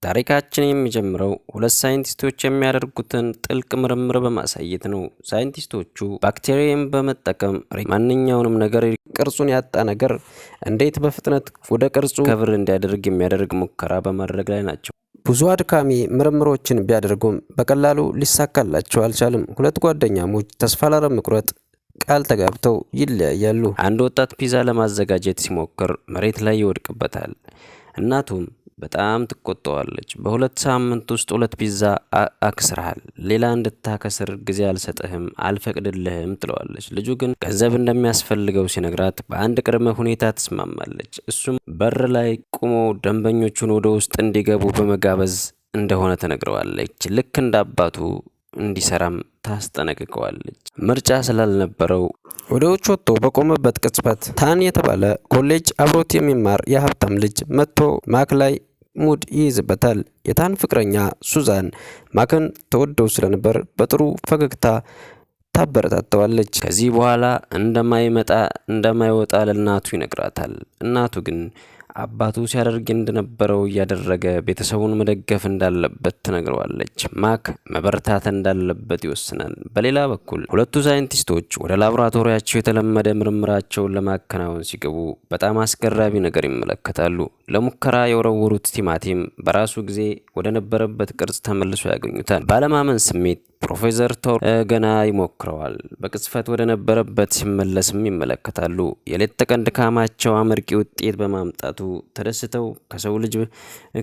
ታሪካችን የሚጀምረው ሁለት ሳይንቲስቶች የሚያደርጉትን ጥልቅ ምርምር በማሳየት ነው። ሳይንቲስቶቹ ባክቴሪያን በመጠቀም ማንኛውንም ነገር ቅርጹን ያጣ ነገር እንዴት በፍጥነት ወደ ቅርጹ ከብር እንዲያደርግ የሚያደርግ ሙከራ በማድረግ ላይ ናቸው። ብዙ አድካሚ ምርምሮችን ቢያደርጉም በቀላሉ ሊሳካላቸው አልቻለም። ሁለት ጓደኛሞች ተስፋ ላለመቁረጥ ቃል ተጋብተው ይለያያሉ። አንድ ወጣት ፒዛ ለማዘጋጀት ሲሞክር መሬት ላይ ይወድቅበታል። እናቱም በጣም ትቆጣዋለች። በሁለት ሳምንት ውስጥ 2 ፒዛ አክስረሃል፣ ሌላ እንድታከስር ጊዜ አልሰጥህም፣ አልፈቅድልህም ትለዋለች። ልጁ ግን ገንዘብ እንደሚያስፈልገው ሲነግራት በአንድ ቅድመ ሁኔታ ትስማማለች። እሱም በር ላይ ቆሞ ደንበኞቹን ወደ ውስጥ እንዲገቡ በመጋበዝ እንደሆነ ትነግረዋለች። ልክ እንደ አባቱ እንዲሰራም ታስጠነቅቀዋለች። ምርጫ ስላልነበረው ወደ ውጭ ወጥቶ በቆመበት ቅጽበት ታን የተባለ ኮሌጅ አብሮት የሚማር የሀብታም ልጅ መጥቶ ማክ ላይ ሙድ ይይዝበታል። የታን ፍቅረኛ ሱዛን ማክን ተወደው ስለነበር በጥሩ ፈገግታ ታበረታተዋለች። ከዚህ በኋላ እንደማይወጣ ለእናቱ ይነግራታል። እናቱ ግን አባቱ ሲያደርግ እንደነበረው እያደረገ ቤተሰቡን መደገፍ እንዳለበት ትነግረዋለች። ማክ መበርታት እንዳለበት ይወስናል። በሌላ በኩል ሁለቱ ሳይንቲስቶች ወደ ላቦራቶሪያቸው የተለመደ ምርምራቸውን ለማከናወን ሲገቡ በጣም አስገራሚ ነገር ይመለከታሉ። ለሙከራ የወረወሩት ቲማቲም በራሱ ጊዜ ወደ ነበረበት ቅርጽ ተመልሶ ያገኙታል። ባለማመን ስሜት ፕሮፌሰር ቶር ገና ይሞክረዋል። በቅጽበት ወደ ነበረበት ሲመለስም ይመለከታሉ። የሌት ተቀን ድካማቸው አመርቂ ውጤት በማምጣቱ ተደስተው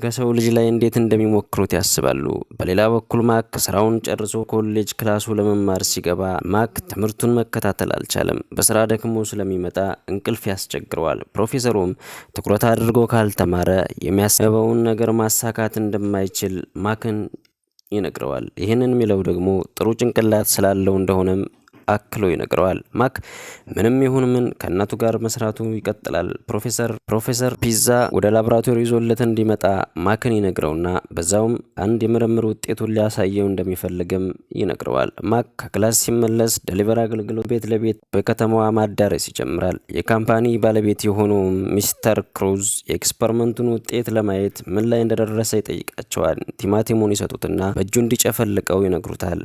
ከሰው ልጅ ላይ እንዴት እንደሚሞክሩት ያስባሉ። በሌላ በኩል ማክ ስራውን ጨርሶ ኮሌጅ ክላሱ ለመማር ሲገባ ማክ ትምህርቱን መከታተል አልቻለም። በስራ ደክሞ ስለሚመጣ እንቅልፍ ያስቸግረዋል። ፕሮፌሰሩም ትኩረት አድርጎ ካልተማረ የሚያስበውን ነገር ማሳካት እንደማይችል ማክን ይነግረዋል። ይህንን የሚለው ደግሞ ጥሩ ጭንቅላት ስላለው እንደሆነም አክሎ ይነግረዋል። ማክ ምንም ይሁን ምን ከእናቱ ጋር መስራቱ ይቀጥላል። ፕሮፌሰር ፒዛ ወደ ላቦራቶሪ ይዞለት እንዲመጣ ማክን ይነግረውና በዛውም አንድ የምርምር ውጤቱን ሊያሳየው እንደሚፈልግም ይነግረዋል። ማክ ከክላስ ሲመለስ ደሊቨር አገልግሎት ቤት ለቤት በከተማዋ ማዳረስ ይጀምራል። የካምፓኒ ባለቤት የሆነው ሚስተር ክሩዝ የኤክስፐሪመንቱን ውጤት ለማየት ምን ላይ እንደደረሰ ይጠይቃቸዋል። ቲማቲሙን ይሰጡትና በእጁ እንዲጨፈልቀው ይነግሩታል።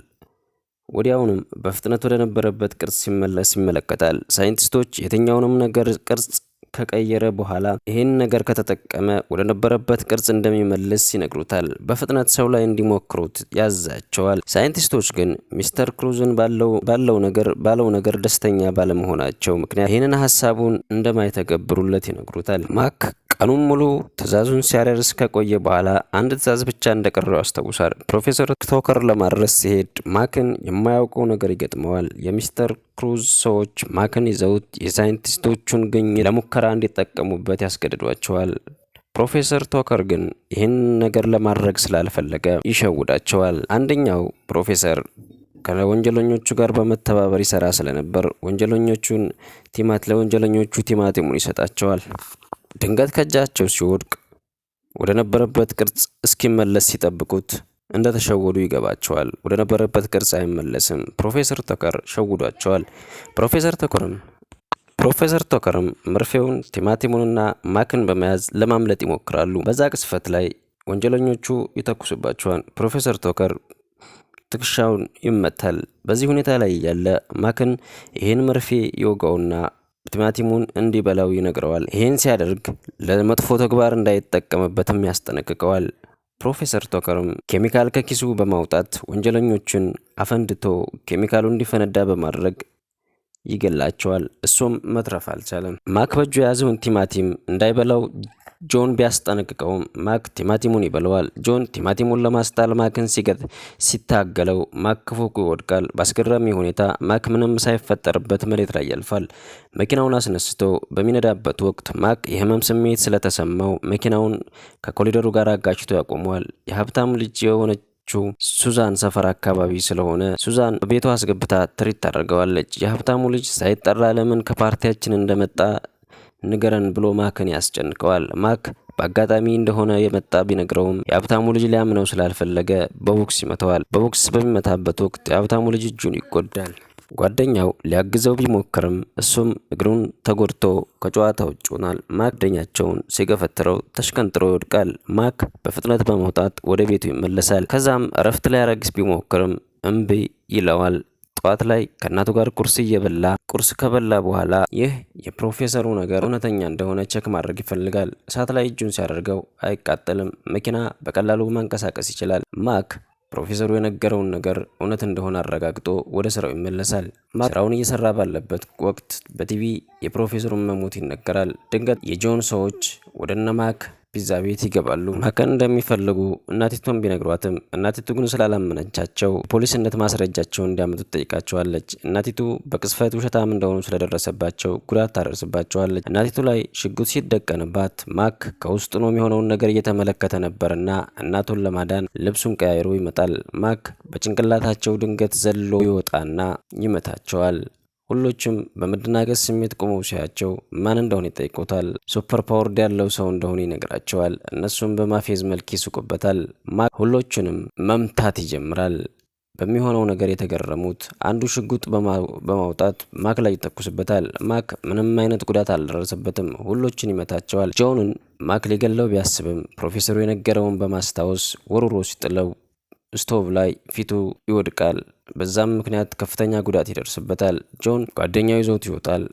ወዲያውንም በፍጥነት ወደ ነበረበት ቅርጽ ሲመለስ ይመለከታል። ሳይንቲስቶች የትኛውንም ነገር ቅርጽ ከቀየረ በኋላ ይህን ነገር ከተጠቀመ ወደ ነበረበት ቅርጽ እንደሚመልስ ይነግሩታል። በፍጥነት ሰው ላይ እንዲሞክሩት ያዛቸዋል። ሳይንቲስቶች ግን ሚስተር ክሩዝን ባለው ነገር ደስተኛ ባለመሆናቸው ምክንያት ይህንን ሀሳቡን እንደማይተገብሩለት ይነግሩታል። ማክ ቀኑን ሙሉ ትዕዛዙን ሲያደርስ ከቆየ በኋላ አንድ ትዕዛዝ ብቻ እንደቀረው ያስታውሳል። ፕሮፌሰር ቶከር ለማድረስ ሲሄድ ማክን የማያውቀው ነገር ይገጥመዋል። የሚስተር ክሩዝ ሰዎች ማክን ይዘውት የሳይንቲስቶቹን ግኝ ለሙከራ እንዲጠቀሙበት ያስገድዷቸዋል። ፕሮፌሰር ቶከር ግን ይህን ነገር ለማድረግ ስላልፈለገ ይሸውዳቸዋል። አንደኛው ፕሮፌሰር ከወንጀለኞቹ ጋር በመተባበር ይሰራ ስለነበር ለወንጀለኞቹ ቲማቲሙን ይሰጣቸዋል። ድንገት ከእጃቸው ሲወድቅ ወደ ነበረበት ቅርጽ እስኪመለስ ሲጠብቁት እንደተሸወዱ ይገባቸዋል። ወደ ነበረበት ቅርጽ አይመለስም። ፕሮፌሰር ቶከር ሸውዷቸዋል። ፕሮፌሰር ቶከርም መርፌውን ቲማቲሙንና ማክን በመያዝ ለማምለጥ ይሞክራሉ። በዛ ቅስፈት ላይ ወንጀለኞቹ ይተኩሱባቸዋል። ፕሮፌሰር ቶከር ትከሻውን ይመታል። በዚህ ሁኔታ ላይ ያለ ማክን ይህን መርፌ ይወጋውና ቲማቲሙን እንዲበላው ይነግረዋል። ይህን ሲያደርግ ለመጥፎ ተግባር እንዳይጠቀምበትም ያስጠነቅቀዋል። ፕሮፌሰር ቶከርም ኬሚካል ከኪሱ በማውጣት ወንጀለኞችን አፈንድቶ ኬሚካሉ እንዲፈነዳ በማድረግ ይገላቸዋል። እሱም መትረፍ አልቻለም። ማክ በእጁ የያዘውን ቲማቲም እንዳይበላው ጆን ቢያስጠነቅቀውም ማክ ቲማቲሙን ይበለዋል። ጆን ቲማቲሙን ለማስጣል ማክን ሲታገለው ማክ ከፎቁ ይወድቃል። በአስገራሚ ሁኔታ ማክ ምንም ሳይፈጠርበት መሬት ላይ ያልፋል። መኪናውን አስነስቶ በሚነዳበት ወቅት ማክ የህመም ስሜት ስለተሰማው መኪናውን ከኮሪደሩ ጋር አጋጭቶ ያቆመዋል። የሀብታም ልጅ የሆነችው ሱዛን ሰፈር አካባቢ ስለሆነ ሱዛን ቤቷ አስገብታ ትሪት ታደርገዋለች። የሀብታሙ ልጅ ሳይጠራ ለምን ከፓርቲያችን እንደመጣ ንገረን ብሎ ማክን ያስጨንቀዋል። ማክ በአጋጣሚ እንደሆነ የመጣ ቢነግረውም የሀብታሙ ልጅ ሊያምነው ስላልፈለገ በቦክስ ይመታዋል። በቦክስ በሚመታበት ወቅት የሀብታሙ ልጅ እጁን ይጎዳል። ጓደኛው ሊያግዘው ቢሞክርም እሱም እግሩን ተጎድቶ ከጨዋታ ውጭ ሆኗል። ማክ ጓደኛቸውን ሲገፈትረው ተሽቀንጥሮ ይወድቃል። ማክ በፍጥነት በመውጣት ወደ ቤቱ ይመለሳል። ከዛም እረፍት ሊያረግስ ቢሞክርም እምቢ ይለዋል። ጠዋት ላይ ከእናቱ ጋር ቁርስ ከበላ በኋላ ይህ የፕሮፌሰሩ ነገር እውነተኛ እንደሆነ ቸክ ማድረግ ይፈልጋል። እሳት ላይ እጁን ሲያደርገው አይቃጠልም። መኪና በቀላሉ መንቀሳቀስ ይችላል። ማክ ፕሮፌሰሩ የነገረውን ነገር እውነት እንደሆነ አረጋግጦ ወደ ስራው ይመለሳል። ማክ ስራውን እየሰራ ባለበት ወቅት በቲቪ የፕሮፌሰሩን መሞት ይነገራል። ድንገት የጆን ሰዎች ወደ እነ ማክ ፒዛ ቤት ይገባሉ። ማክን እንደሚፈልጉ እናቲቱን ቢነግሯትም እናቲቱ ግን ስላላመነቻቸው ፖሊስነት ማስረጃቸውን እንዲያመጡ ትጠይቃቸዋለች። እናቲቱ በቅስፈት ውሸታም እንደሆኑ ስለደረሰባቸው ጉዳት ታደርስባቸዋለች። እናቲቱ ላይ ሽጉጥ ሲደቀንባት ማክ ከውስጡ ነው የሚሆነውን ነገር እየተመለከተ ነበርና እናቱን ለማዳን ልብሱን ቀያይሮ ይመጣል። ማክ በጭንቅላታቸው ድንገት ዘሎ ይወጣና ይመታቸዋል። ሁሎችም በመደናገጥ ስሜት ቆመው ሲያቸው ማን እንደሆነ ይጠይቁታል። ሱፐር ፓወርድ ያለው ሰው እንደሆነ ይነግራቸዋል። እነሱም በማፌዝ መልክ ይስቁበታል። ማክ ሁሎቹንም መምታት ይጀምራል። በሚሆነው ነገር የተገረሙት አንዱ ሽጉጥ በማውጣት ማክ ላይ ይተኩስበታል። ማክ ምንም አይነት ጉዳት አልደረሰበትም። ሁሎችን ይመታቸዋል። ጆንን ማክ ሊገለው ቢያስብም ፕሮፌሰሩ የነገረውን በማስታወስ ወርውሮ ሲጥለው ስቶቭ ላይ ፊቱ ይወድቃል። በዛም ምክንያት ከፍተኛ ጉዳት ይደርስበታል። ጆን ጓደኛው ይዞት ይወጣል።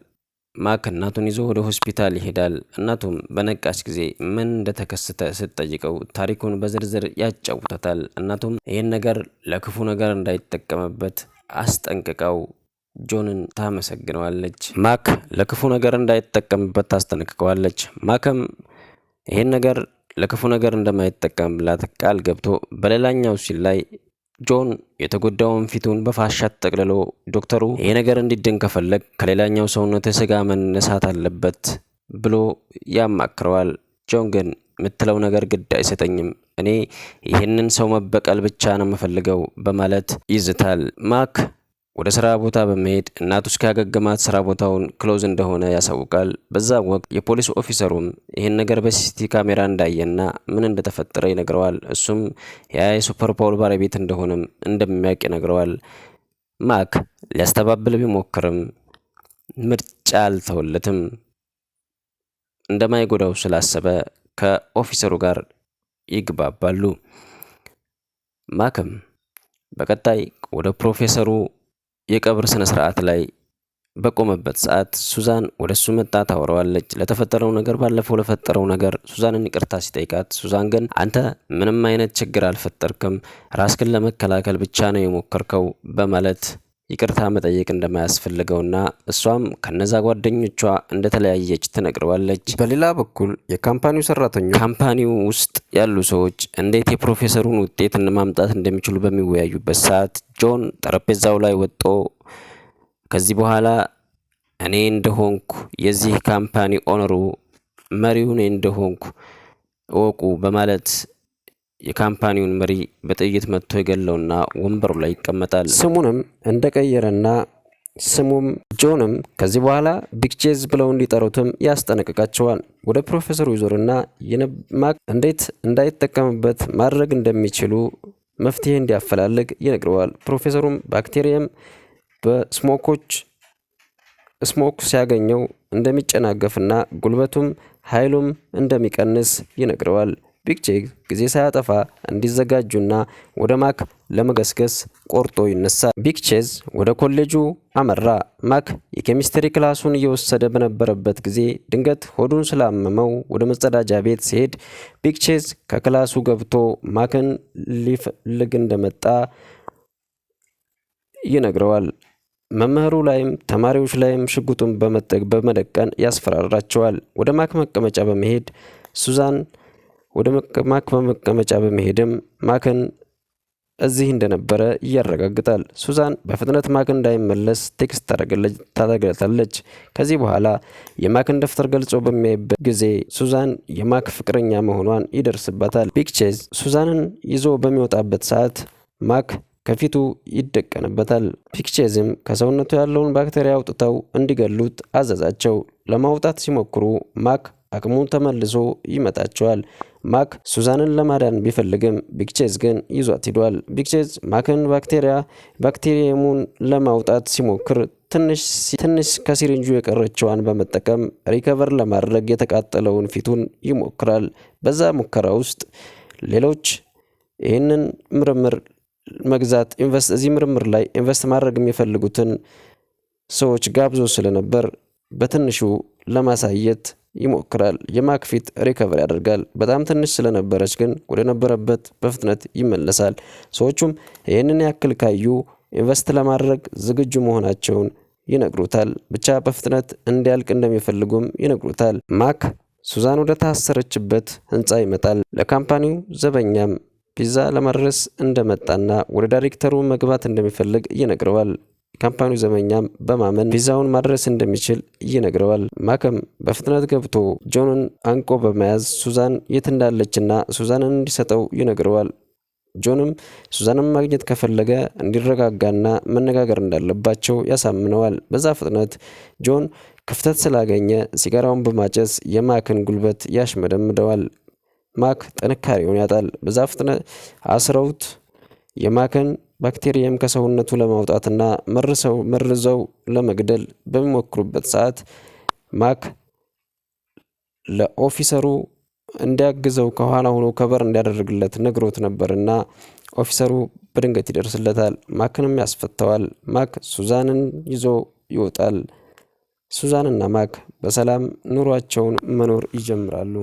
ማክ እናቱን ይዞ ወደ ሆስፒታል ይሄዳል። እናቱም በነቃች ጊዜ ምን እንደተከሰተ ስትጠይቀው ታሪኩን በዝርዝር ያጫውታታል። እናቱም ይህን ነገር ለክፉ ነገር እንዳይጠቀምበት አስጠንቅቀው ጆንን ታመሰግነዋለች። ማክ ለክፉ ነገር እንዳይጠቀምበት ታስጠነቅቀዋለች። ማክም ይህን ነገር ለክፉ ነገር እንደማይጠቀምላት ቃል ገብቶ በሌላኛው ሲል ላይ ጆን የተጎዳውን ፊቱን በፋሻ ተጠቅልሎ ዶክተሩ ይሄ ነገር እንዲድን ከፈለግ ከሌላኛው ሰውነት ስጋ መነሳት አለበት ብሎ ያማክረዋል። ጆን ግን የምትለው ነገር ግድ አይሰጠኝም፣ እኔ ይህንን ሰው መበቀል ብቻ ነው የምፈልገው በማለት ይዝታል። ማክ ወደ ስራ ቦታ በመሄድ እናቱ እስኪያገግማት ስራ ቦታውን ክሎዝ እንደሆነ ያሳውቃል። በዛ ወቅት የፖሊስ ኦፊሰሩም ይህን ነገር በሲሲቲቪ ካሜራ እንዳየና ምን እንደተፈጠረ ይነግረዋል። እሱም ያ የሱፐር ፓወር ባለቤት እንደሆነም እንደሚያውቅ ይነግረዋል። ማክ ሊያስተባብል ቢሞክርም ምርጫ አልተወለትም። እንደማይጎዳው ስላሰበ ከኦፊሰሩ ጋር ይግባባሉ። ማክም በቀጣይ ወደ ፕሮፌሰሩ የቀብር ስነ ስርዓት ላይ በቆመበት ሰዓት ሱዛን ወደሱ መጣ ታወራዋለች። ለተፈጠረው ነገር ባለፈው ለፈጠረው ነገር ሱዛንን ይቅርታ ሲጠይቃት ሱዛን ግን አንተ ምንም አይነት ችግር አልፈጠርክም፣ ራስክን ለመከላከል ብቻ ነው የሞከርከው በማለት ይቅርታ መጠየቅ እንደማያስፈልገውና እሷም ከነዛ ጓደኞቿ እንደተለያየች ትነግረዋለች። በሌላ በኩል የካምፓኒው ሰራተኞች ካምፓኒው ውስጥ ያሉ ሰዎች እንዴት የፕሮፌሰሩን ውጤት ማምጣት እንደሚችሉ በሚወያዩበት ሰዓት ጆን ጠረጴዛው ላይ ወጥቶ ከዚህ በኋላ እኔ እንደሆንኩ የዚህ ካምፓኒ ኦነሩ መሪው እኔ እንደሆንኩ እወቁ በማለት የካምፓኒውን መሪ በጥይት መጥቶ ይገለውና ወንበሩ ላይ ይቀመጣል። ስሙንም እንደቀየረና ስሙም ጆንም ከዚህ በኋላ ቢግ ቼዝ ብለው እንዲጠሩትም ያስጠነቅቃቸዋል። ወደ ፕሮፌሰሩ ይዞርና ማክ እንዴት እንዳይጠቀምበት ማድረግ እንደሚችሉ መፍትሄ እንዲያፈላልግ ይነግረዋል። ፕሮፌሰሩም ባክቴሪየም ስሞክ ሲያገኘው እንደሚጨናገፍና ጉልበቱም ኃይሉም እንደሚቀንስ ይነግረዋል። ቢግ ቼዝ ጊዜ ሳያጠፋ እንዲዘጋጁና ወደ ማክ ለመገስገስ ቆርጦ ይነሳል። ቢግ ቼዝ ወደ ኮሌጁ አመራ። ማክ የኬሚስትሪ ክላሱን እየወሰደ በነበረበት ጊዜ ድንገት ሆዱን ስላመመው ወደ መጸዳጃ ቤት ሲሄድ ቢግ ቼዝ ከክላሱ ገብቶ ማክን ሊፈልግ እንደመጣ ይነግረዋል። መምህሩ ላይም ተማሪዎች ላይም ሽጉጡን በመደቀን ያስፈራራቸዋል። ወደ ማክ መቀመጫ በመሄድ ሱዛን ወደ ማክ መቀመጫ በመሄድም ማክን እዚህ እንደነበረ ያረጋግጣል። ሱዛን በፍጥነት ማክ እንዳይመለስ ቴክስት ታደርግለታለች። ከዚህ በኋላ የማክን ደፍተር ገልጾ በሚያይበት ጊዜ ሱዛን የማክ ፍቅረኛ መሆኗን ይደርስባታል። ቢግ ቼዝ ሱዛንን ይዞ በሚወጣበት ሰዓት ማክ ከፊቱ ይደቀንበታል። ቢግ ቼዝም ከሰውነቱ ያለውን ባክቴሪያ አውጥተው እንዲገሉት አዘዛቸው። ለማውጣት ሲሞክሩ ማክ አቅሙን ተመልሶ ይመታቸዋል። ማክ ሱዛንን ለማዳን ቢፈልግም ቢግቼዝ ግን ይዟት ሂዷል። ቢግቼዝ ማክን ባክቴሪየሙን ለማውጣት ሲሞክር ትንሽ ከሲሪንጁ የቀረችዋን በመጠቀም ሪከቨር ለማድረግ የተቃጠለውን ፊቱን ይሞክራል። በዛ ሙከራ ውስጥ ሌሎች ይህንን ምርምር መግዛት እዚህ ምርምር ላይ ኢንቨስት ማድረግ የሚፈልጉትን ሰዎች ጋብዞ ስለነበር በትንሹ ለማሳየት ይሞክራል። የማክ ፊት ሪከቨር ያደርጋል። በጣም ትንሽ ስለነበረች ግን ወደ ነበረበት በፍጥነት ይመለሳል። ሰዎቹም ይህንን ያክል ካዩ ኢንቨስት ለማድረግ ዝግጁ መሆናቸውን ይነግሩታል። ብቻ በፍጥነት እንዲያልቅ እንደሚፈልጉም ይነግሩታል። ማክ ሱዛን ወደ ታሰረችበት ህንፃ ይመጣል። ለካምፓኒው ዘበኛም ፒዛ ለማድረስ እንደመጣና ወደ ዳይሬክተሩ መግባት እንደሚፈልግ ይነግረዋል። ካምፓኒው ዘበኛም በማመን ፒዛውን ማድረስ እንደሚችል ይነግረዋል። ማክም በፍጥነት ገብቶ ጆንን አንቆ በመያዝ ሱዛን የት እንዳለችና ሱዛንን እንዲሰጠው ይነግረዋል። ጆንም ሱዛንን ማግኘት ከፈለገ እንዲረጋጋና መነጋገር እንዳለባቸው ያሳምነዋል። በዛ ፍጥነት ጆን ክፍተት ስላገኘ ሲጋራውን በማጨስ የማክን ጉልበት ያሽመደምደዋል። ማክ ጥንካሬውን ያጣል። በዛ ፍጥነት አስረውት የማክን ባክቴሪየም ከሰውነቱ ለማውጣትና መርዘው ለመግደል በሚሞክሩበት ሰዓት ማክ ለኦፊሰሩ እንዲያግዘው ከኋላ ሆኖ ከበር እንዲያደርግለት ነግሮት ነበርና ኦፊሰሩ በድንገት ይደርስለታል። ማክንም ያስፈተዋል። ማክ ሱዛንን ይዞ ይወጣል። ሱዛንና ማክ በሰላም ኑሯቸውን መኖር ይጀምራሉ።